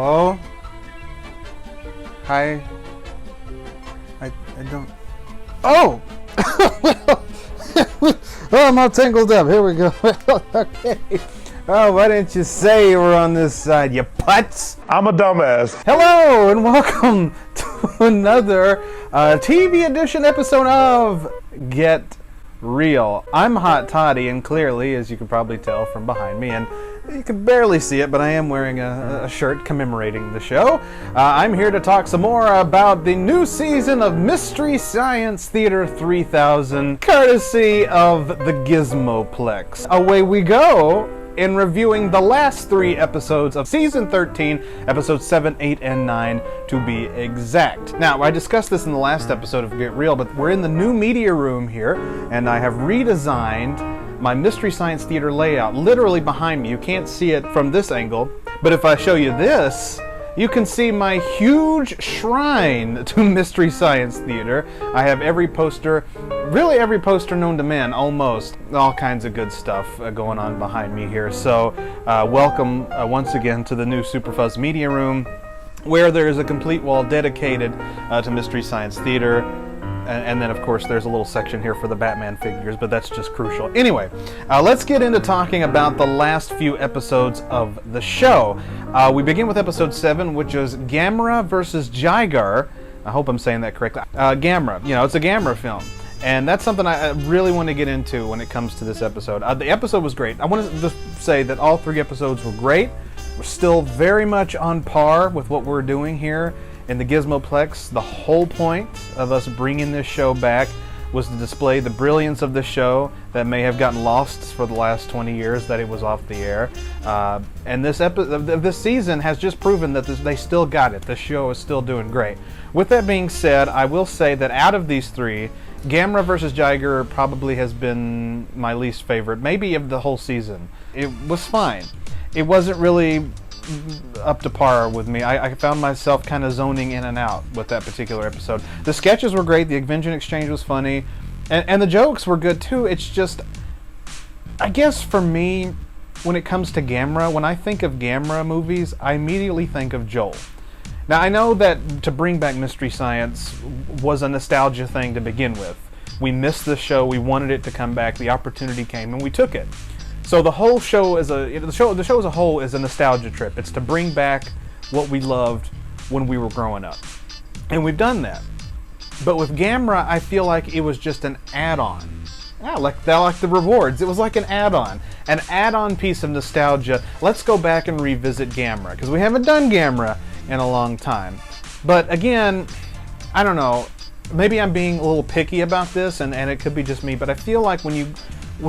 Hello? Hi? I don't... Oh! Oh, I'm all tangled up. Here we go. Okay. Oh, why didn't you say you were on this side, you putz? I'm a dumbass. Hello, and welcome to another TV edition episode of Get Real. I'm Hot Toddy, and clearly, as you can probably tell from behind me, and you can barely see it, but I am wearing a shirt commemorating the show. I'm here to talk some more about the new season of Mystery Science Theater 3000, courtesy of the Gizmoplex. Away we go in reviewing the last 3 episodes of Season 13, Episodes 7, 8, and 9 to be exact. Now, I discussed this in the last episode of Get Real, but we're in the new media room here, and I have redesigned my Mystery Science Theater layout literally behind me. You can't see it from this angle, but if I show you this, you can see my huge shrine to Mystery Science Theater. I have every poster, really every poster known to man, almost. All kinds of good stuff going on behind me here. So welcome once again to the new Superfuzz Media Room, where there is a complete wall dedicated to Mystery Science Theater. And then, of course, there's a little section here for the Batman figures, but that's just crucial. Anyway, let's get into talking about the last few episodes of the show. We begin with episode 7, which is Gamra versus Jigger. I hope I'm saying that correctly. Gamra, you know, it's a Gamra film. And that's something I really want to get into when it comes to this episode. The episode was great. I want to just say that all 3 episodes were great. We're still very much on par with what we're doing here in the Gizmoplex. The whole point of us bringing this show back was to display the brilliance of the show that may have gotten lost for the last 20 years that it was off the air. And this season has just proven that they still got it. The show is still doing great. With that being said, I will say that out of these 3, Gamra vs. Jigger probably has been my least favorite, maybe of the whole season. It was fine. It wasn't really up to par with me. I found myself kind of zoning in and out with that particular episode. The sketches were great, the Avenging Exchange was funny, and the jokes were good too. It's just, I guess for me, when it comes to Gamra, when I think of Gamra movies, I immediately think of Joel. Now, I know that to bring back Mystery Science was a nostalgia thing to begin with. We missed the show, we wanted it to come back, the opportunity came, and we took it. So the whole show the show as a whole is a nostalgia trip. It's to bring back what we loved when we were growing up. And we've done that. But with Gamra, I feel like it was just an add-on. Yeah, like the rewards. It was like an add-on piece of nostalgia. Let's go back and revisit Gamra, because we haven't done Gamra in a long time. But again, I don't know, maybe I'm being a little picky about this, and it could be just me, but I feel like when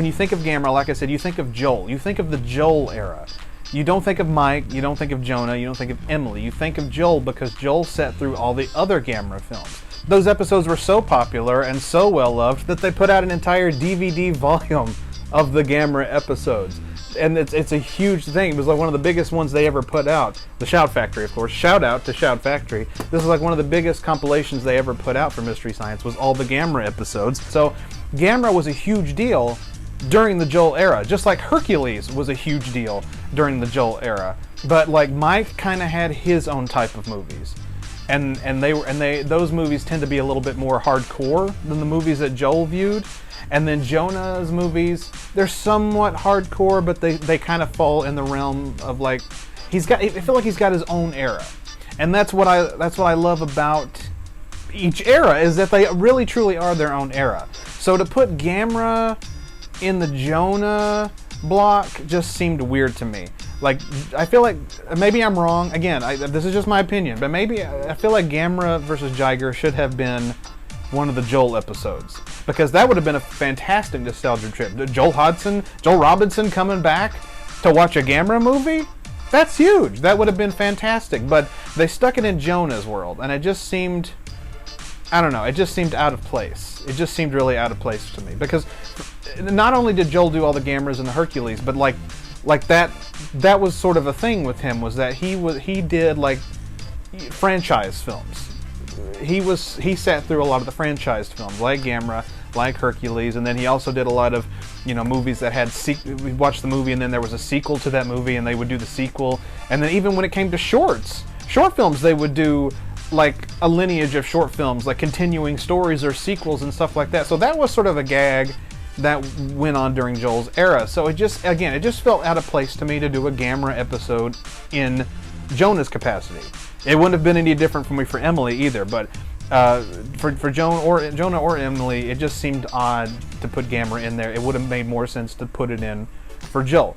you think of Gamra, like I said, you think of Joel. You think of the Joel era. You don't think of Mike, you don't think of Jonah, you don't think of Emily. You think of Joel because Joel sat through all the other Gamra films. Those episodes were so popular and so well loved that they put out an entire DVD volume of the Gamra episodes. And it's a huge thing. It was like one of the biggest ones they ever put out. The Shout Factory, of course. Shout out to Shout Factory. This is like one of the biggest compilations they ever put out for Mystery Science, was all the Gamra episodes. So Gamra was a huge deal during the Joel era, just like Hercules was a huge deal during the Joel era. But like Mike kind of had his own type of movies, and those movies tend to be a little bit more hardcore than the movies that Joel viewed. And then Jonah's movies, they're somewhat hardcore, but they kind of fall in the realm of like I feel like he's got his own era, and that's what I love about each era, is that they really truly are their own era. So to put Gamra in the Jonah block just seemed weird to me. Like, I feel like, maybe I'm wrong, again, this is just my opinion, but maybe I feel like Gamra versus Jigger should have been one of the Joel episodes, because that would have been a fantastic nostalgia trip. Joel Robinson coming back to watch a Gamra movie? That's huge. That would have been fantastic, but they stuck it in Jonah's world, and it just seemed, I don't know, it just seemed out of place. It just seemed really out of place to me, because not only did Joel do all the Gamras and the Hercules, but like that was sort of a thing with him, was that he did like franchise films. He sat through a lot of the franchised films, like Gamra, like Hercules, and then he also did a lot of, movies that had we watched the movie and then there was a sequel to that movie, and they would do the sequel. And then even when it came to short films, they would do like a lineage of short films, like continuing stories or sequels and stuff like that. So that was sort of a gag that went on during Joel's era. So it just felt out of place to me to do a Gamra episode in Jonah's capacity. It wouldn't have been any different for me for Emily either, but for Jonah or Emily, it just seemed odd to put Gamra in there. It would have made more sense to put it in for Joel.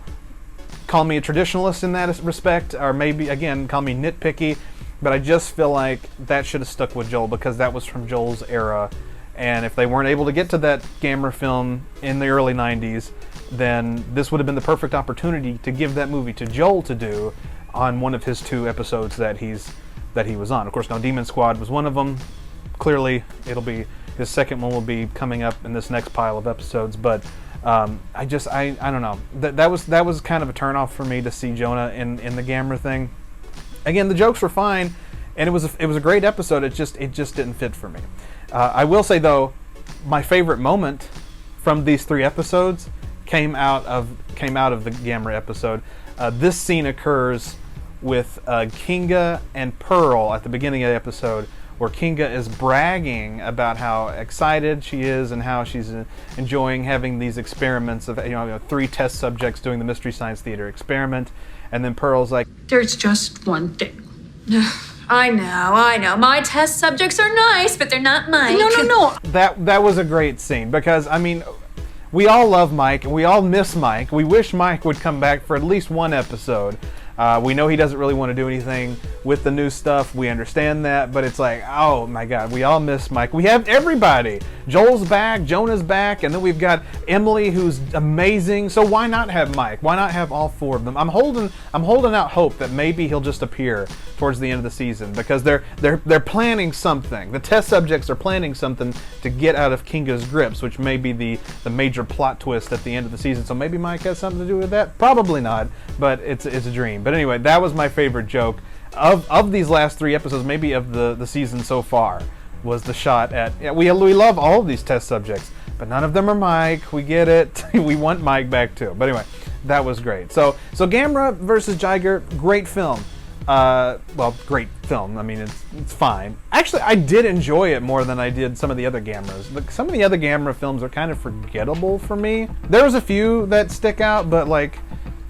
Call me a traditionalist in that respect, or maybe, again, call me nitpicky, but I just feel like that should have stuck with Joel because that was from Joel's era. And if they weren't able to get to that Gamra film in the early 90s, then this would have been the perfect opportunity to give that movie to Joel to do on one of his 2 episodes that he was on. Of course, now Demon Squad was one of them. Clearly, his second one will be coming up in this next pile of episodes. But I don't know. That was kind of a turnoff for me to see Jonah in the Gamra thing. Again, the jokes were fine, and it was a great episode. It just didn't fit for me. I will say though, my favorite moment from these 3 episodes came out of the Gamra episode. This scene occurs with Kinga and Pearl at the beginning of the episode, where Kinga is bragging about how excited she is and how she's enjoying having these experiments of 3 test subjects doing the Mystery Science Theater experiment, and then Pearl's like, "There's just one thing." I know. My test subjects are nice, but they're not Mike. No. That was a great scene because, we all love Mike and we all miss Mike. We wish Mike would come back for at least one episode. We know he doesn't really want to do anything with the new stuff. We understand that, but it's like, oh my God, we all miss Mike. We have everybody. Joel's back, Jonah's back, and then we've got Emily, who's amazing. So why not have Mike? Why not have all 4 of them? I'm holding out hope that maybe he'll just appear towards the end of the season because they're planning something. The test subjects are planning something to get out of Kinga's grips, which may be the major plot twist at the end of the season. So maybe Mike has something to do with that. Probably not, but it's a dream. But anyway, that was my favorite joke of these last 3 episodes, maybe of the season so far, was the shot at, we love all of these test subjects, but none of them are Mike. We get it. We want Mike back too. But anyway, that was great. So Gamra versus Jigger, great film. Great film. It's fine. Actually, I did enjoy it more than I did some of the other Gamras. Some of the other Gamra films are kind of forgettable for me. There was a few that stick out, but I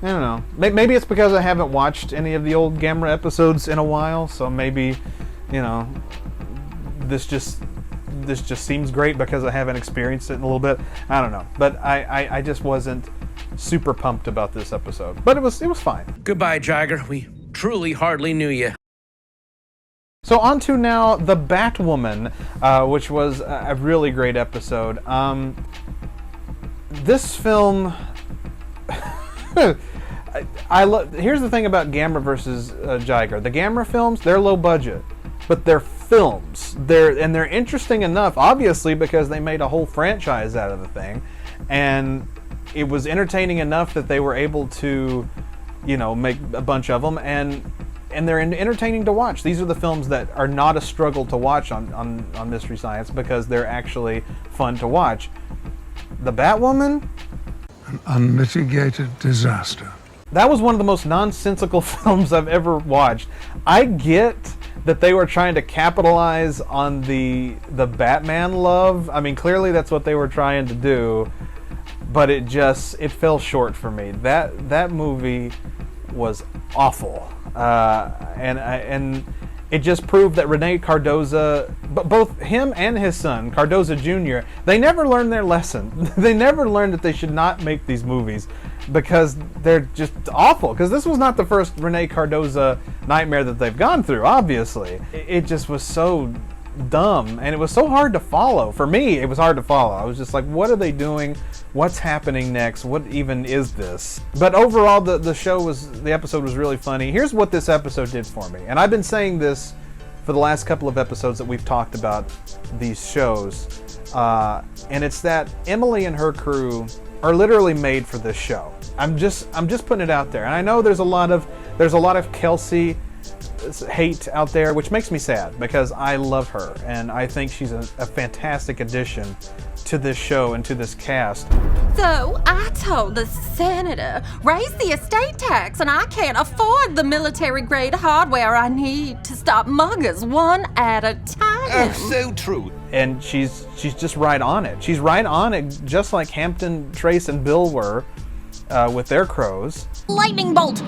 don't know. Maybe it's because I haven't watched any of the old Gamra episodes in a while, so maybe, this just seems great because I haven't experienced it in a little bit. I don't know. But I just wasn't super pumped about this episode. But it was fine. Goodbye, Jigger. We truly hardly knew you. So on to now the Batwoman, which was a really great episode. This film... Here's the thing about Gamra versus Jigger. The Gamra films, they're low budget, but they're films. They're interesting enough, obviously, because they made a whole franchise out of the thing, and it was entertaining enough that they were able to, make a bunch of them, and they're entertaining to watch. These are the films that are not a struggle to watch on Mystery Science because they're actually fun to watch. The Batwoman, an unmitigated disaster. That was one of the most nonsensical films I've ever watched. I get that they were trying to capitalize on the Batman love. Clearly that's what they were trying to do, but it fell short for me. That movie was awful, and it just proved that Rene Cardoza, both him and his son, Cardoza Jr., they never learned their lesson. They never learned that they should not make these movies because they're just awful. Because this was not the first Rene Cardoza nightmare that they've gone through, obviously. It just was so dumb, and it was so hard to follow. For me, it was hard to follow. I was just like, what are they doing? What's happening next? What even is this? But overall, the episode was really funny. Here's what this episode did for me. And I've been saying this for the last couple of episodes that we've talked about these shows. And it's that Emily and her crew are literally made for this show. I'm just putting it out there. And I know there's a lot of Kelsey hate out there, which makes me sad because I love her and I think she's a fantastic addition to this show and to this cast. So I told the senator, raise the estate tax, and I can't afford the military-grade hardware I need to stop muggers one at a time. So true. And she's just right on it. She's right on it, just like Hampton, Trace, and Bill were with their crows. Lightning bolt,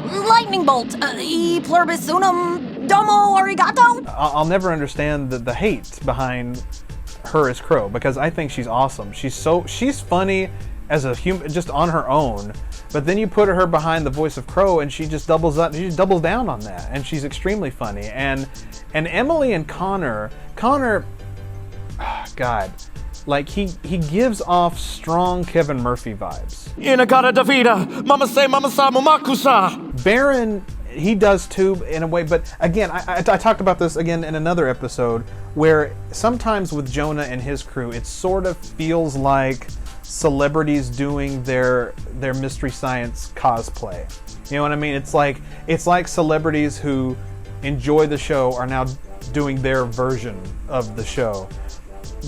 e pluribus unum domo arigato. I'll never understand the hate behind her as Crow because I think she's awesome. She's funny as a human, just on her own. But then you put her behind the voice of Crow, and she just doubles up. She doubles down on that, and she's extremely funny. And Emily and Connor, God, like he gives off strong Kevin Murphy vibes. Inagata Davida, Mama say Mama sa Mumakusa. Baron, he does too in a way, but again, I talked about this again in another episode where sometimes with Jonah and his crew, it sort of feels like celebrities doing their Mystery Science cosplay. You know what I mean? It's like celebrities who enjoy the show are now doing their version of the show.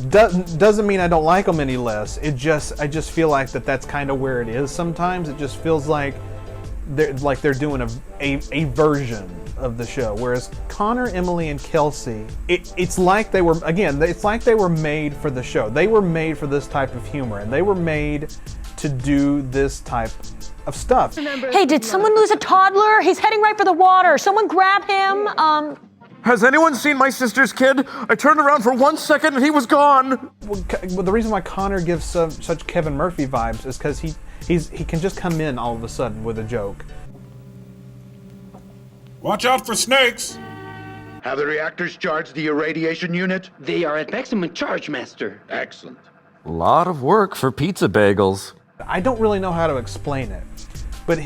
Doesn't mean I don't like them any less. I just feel like that's kind of where it is sometimes. It just feels like they're doing a version of the show. Whereas Connor, Emily, and Kelsey, it's like they were made for the show. They were made for this type of humor, and they were made to do this type of stuff. Hey, did someone lose a toddler? He's heading right for the water. Someone grab him. Has anyone seen my sister's kid? I turned around for 1 second and he was gone. Well, the reason why Connor gives such Kevin Murphy vibes is because he can just come in all of a sudden with a joke. Watch out for snakes! Have the reactors charged the irradiation unit? They are at maximum charge, Master. Excellent. A lot of work for pizza bagels. I don't really know how to explain it, but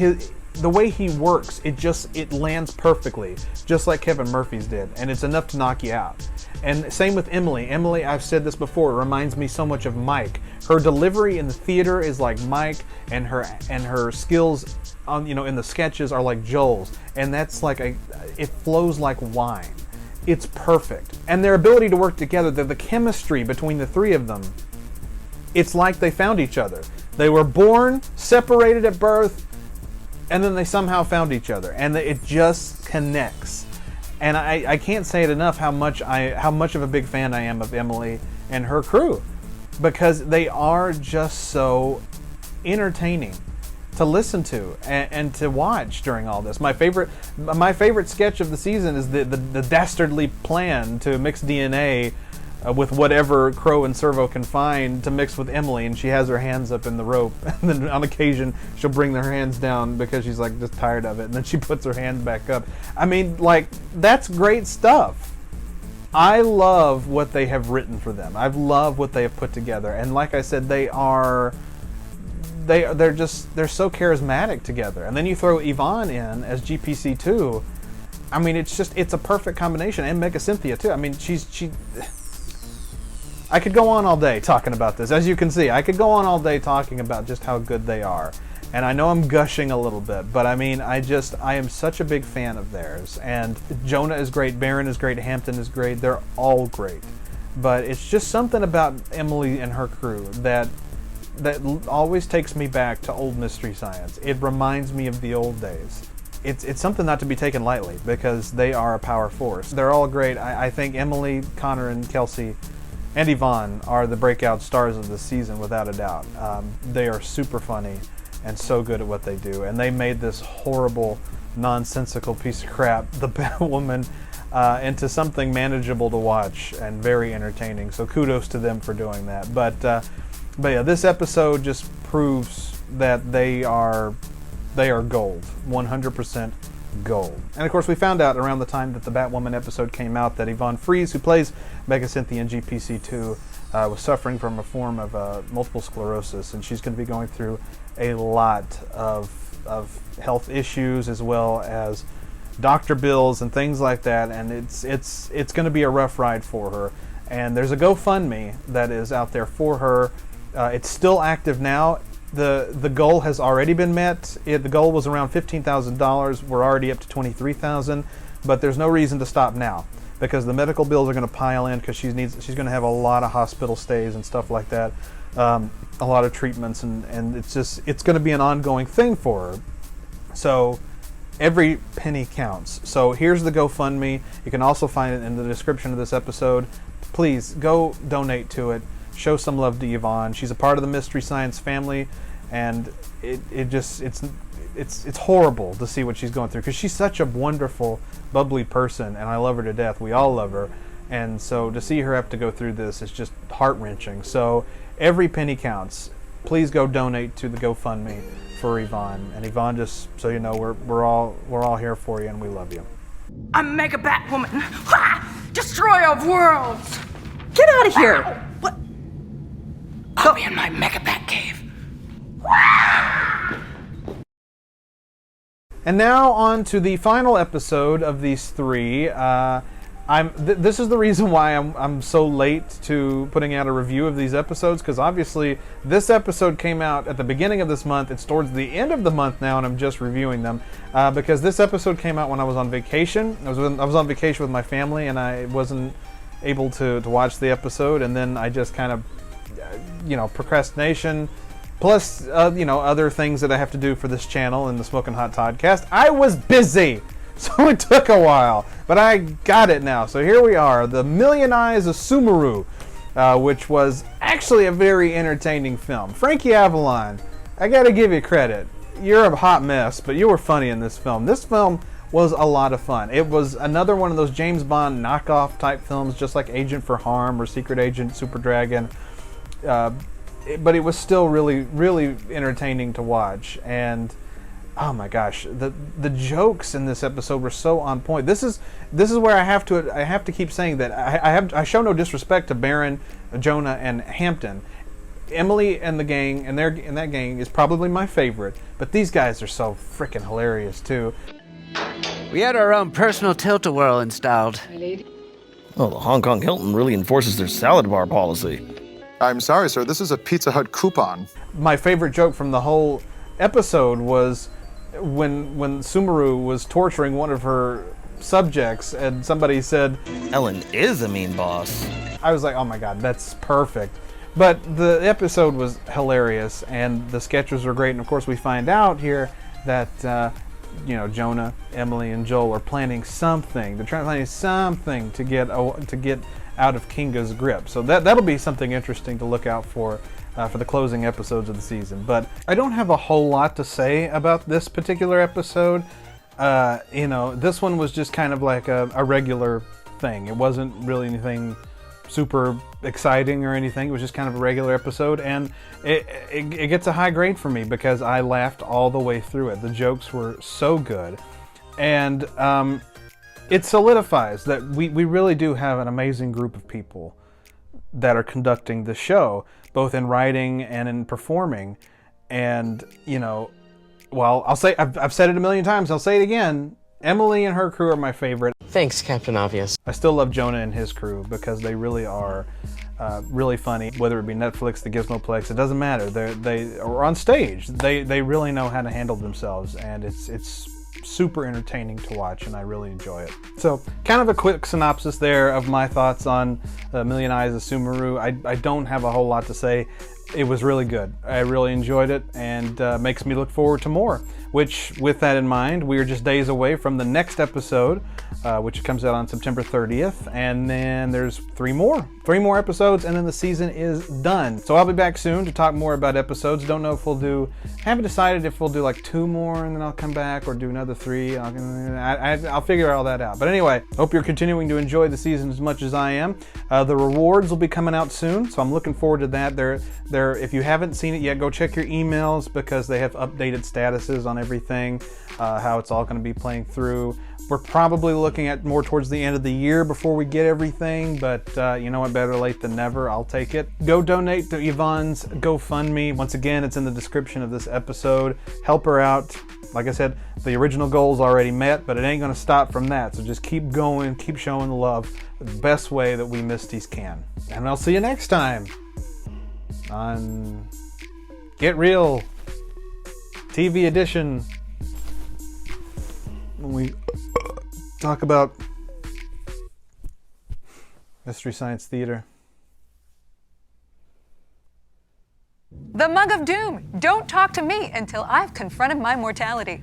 the way he works, it lands perfectly, just like Kevin Murphy's did, and it's enough to knock you out. And same with Emily. Emily, I've said this before, reminds me so much of Mike. Her delivery in the theater is like Mike, and her skills in the sketches are like Joel's, and that's like it flows like wine. It's perfect. And their ability to work together, the chemistry between the three of them, it's like they found each other. They were born, separated at birth, and then they somehow found each other, and it just connects. And I can't say it enough how much of a big fan I am of Emily and her crew, because they are just so entertaining to listen to and to watch during all this. My favorite sketch of the season is the dastardly plan to mix DNA with whatever Crow and Servo can find to mix with Emily, and she has her hands up in the rope, and then on occasion she'll bring their hands down because she's like just tired of it, and then she puts her hands back up. I mean, like, that's great stuff. I love what they have written for them. I love what they have put together, and like I said, they're so charismatic together. And then you throw Yvonne in as GPC2. I mean, it's a perfect combination, and Mega Cynthia too. I mean, I could go on all day talking about this. As you can see, I could go on all day talking about just how good they are. And I know I'm gushing a little bit, but I mean, I am such a big fan of theirs. And Jonah is great, Baron is great, Hampton is great. They're all great. But it's just something about Emily and her crew that always takes me back to old Mystery Science. It reminds me of the old days. It's something not to be taken lightly because they are a power force. They're all great. I think Emily, Connor, and Kelsey and Yvonne are the breakout stars of the season without a doubt. They are super funny and so good at what they do. And they made this horrible, nonsensical piece of crap, the Batwoman, into something manageable to watch and very entertaining. So kudos to them for doing that. But yeah, this episode just proves that they are gold, 100% gold. And of course, we found out around the time that the Batwoman episode came out that Yvonne Freese, who plays Mega Cynthia in GPC2, was suffering from a form of multiple sclerosis, and she's going to be going through a lot of health issues as well as doctor bills and things like that. And it's going to be a rough ride for her. And there's a GoFundMe that is out there for her. It's still active now. The goal has already been met. The goal was around $15,000. We're already up to $23,000. but there's no reason to stop now because the medical bills are going to pile in because she's going to have a lot of hospital stays and stuff like that, a lot of treatments, and it's going to be an ongoing thing for her. So every penny counts. So here's the GoFundMe. You can also find it in the description of this episode. Please go donate to it. Show some love to Yvonne. She's a part of the Mystery Science family, and it's horrible to see what she's going through because she's such a wonderful, bubbly person, and I love her to death. We all love her, and so to see her have to go through this is just heart-wrenching. So every penny counts. Please go donate to the GoFundMe for Yvonne. And Yvonne, just so you know, we're all here for you, and we love you. I'm Mega Batwoman. Ha! Destroyer of worlds. Get out of here. What? I'll be in my Mega Bat cave. And now on to the final episode of these three. This is the reason why I'm so late to putting out a review of these episodes, because obviously this episode came out at the beginning of this month. It's towards the end of the month now, and I'm just reviewing them because this episode came out when I was on vacation. I was on vacation with my family, and I wasn't able to watch the episode, and then I just kind of, procrastination, plus other things that I have to do for this channel and the Smoking Hot Toddcast. I was busy. So it took a while, but I got it now. So here we are, The Million Eyes of Sumire, which was actually a very entertaining film. Frankie Avalon, I gotta give you credit. You're a hot mess, but you were funny in this film. This film was a lot of fun. It was another one of those James Bond knockoff type films, just like Agent for Harm or Secret Agent Super Dragon. But it was still really, really entertaining to watch. And oh my gosh, the jokes in this episode were so on point. This is where I have to keep saying that I show no disrespect to Baron, Jonah, and Hampton. Emily and the gang and that gang is probably my favorite, but these guys are so freaking hilarious too. We had our own personal tilt-a-whirl installed. Oh, the Hong Kong Hilton really enforces their salad bar policy. I'm sorry, sir. This is a Pizza Hut coupon. My favorite joke from the whole episode was when Sumire was torturing one of her subjects and somebody said, Ellen is a mean boss. I was like, oh my god, that's perfect. But the episode was hilarious and the sketches were great, and of course we find out here that Jonah, Emily, and Joel are planning something. They're planning something to get out of Kinga's grip. So that'll be something interesting to look out for the closing episodes of the season. But I don't have a whole lot to say about this particular episode. This one was just kind of like a regular thing. It wasn't really anything super exciting or anything. It was just kind of a regular episode, and it gets a high grade for me because I laughed all the way through it. The jokes were so good, and it solidifies that we really do have an amazing group of people that are conducting the show, both in writing and in performing. And I'll say, I've said it a million times, I'll say it again, Emily and her crew are my favorite. Thanks, Captain Obvious. I still love Jonah and his crew because they really are really funny. Whether it be Netflix, the Gizmoplex, it doesn't matter. They are on stage. They really know how to handle themselves, and it's super entertaining to watch, and I really enjoy it. So, kind of a quick synopsis there of my thoughts on Million Eyes of Sumire. I don't have a whole lot to say. It was really good. I really enjoyed it, and makes me look forward to more. Which, with that in mind, we are just days away from the next episode, which comes out on September 30th, and then there's three more episodes, and then the season is done. So I'll be back soon to talk more about episodes. Don't know if haven't decided if we'll do like 2 more and then I'll come back, or do another 3. I'll figure all that out. But anyway, hope you're continuing to enjoy the season as much as I am. The rewards will be coming out soon, so I'm looking forward to that. If you haven't seen it yet, go check your emails because they have updated statuses on everything, how it's all going to be playing through. We're probably looking at more towards the end of the year before we get everything, but you know what, better late than never. I'll take it. Go donate to Yvonne's GoFundMe. Once again, it's in the description of this episode. Help her out. Like I said, the original goal's already met, but it ain't going to stop from that. So just keep going, keep showing the love the best way that we Misties can. And I'll see you next time on Get Real TV edition. When we talk about Mystery Science Theater. The Mug of Doom. Don't talk to me until I've confronted my mortality.